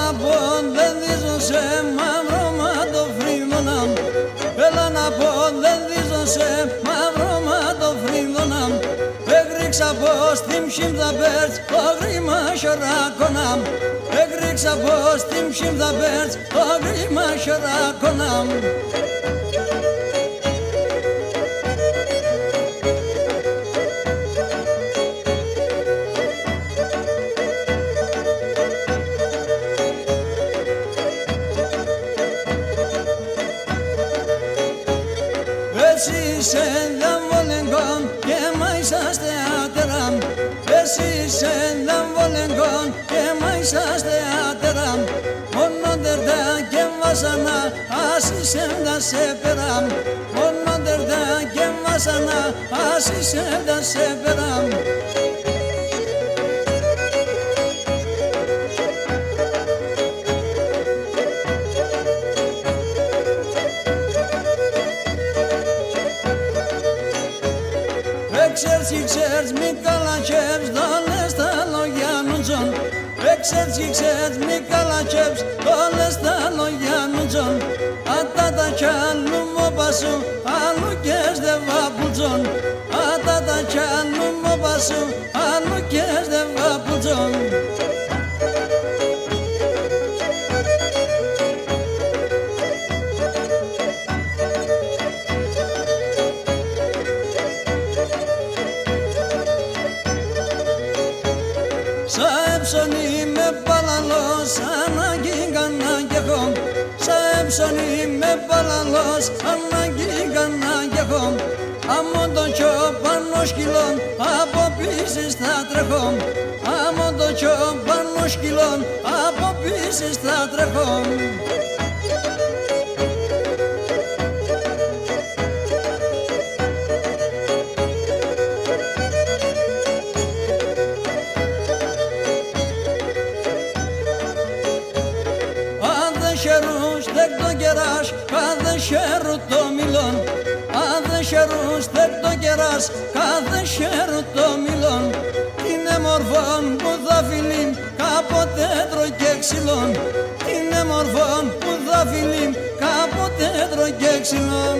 να πω δεν δίζω σε μαύρο ματοφρύδωνα. Έλα να πω δεν δίζω σε μαύρο ματοφρύδωνα. Έγριξα πως την ψήμδα πέρτς το γρήμα σωράκωνα. Έγριξα πως την ψήμδα πέρτς το γρήμα σωράκωνα. Εσύ είσαι δαμβολεγκόν και μάισας θεάτερα. Εσύ είσαι δαμβολεγκόν και μάισας θεάτερα. Μόνο τερτά και βάσανα ας είσαι δα σε πέρα. Μόνο τερτά και βάσανα ας είσαι δα σε πέρα. Ξέρεις μη καλατσέψ, δόλες τα λόγια νουτσον. Ξέρεις μη καλατσέψ, δόλες τα λόγια νουτσον. Ατάτα κι άλλου μόπασου, άλλου κες δε βαπουτσον. Ατάτα κι άλλου μόπασου, άλλου κες δε βαπουτσον. Σα έψωνη με παλαλός, ανάγκη κανά κι έχω. Σα έψωνη με παλαλός, ανάγκη κανά κι έχω. Άμμο το κιό πάνω σκυλών, από πίσης θα τρέχω. Άμμο το κιό πάνω σκυλών, από πίσης θα τρέχω. Χερούς δεκ το κεράς, κάθε χέρου το μιλόν. Άδε χερούς δεκ το κεράς, κάθε χέρου το μιλόν. Είναι μορφόν που θα φιλεί, κάποτε τρώγε ξυλών. Είναι μορφόν που θα φιλεί, κάποτε τρώγε ξυλών.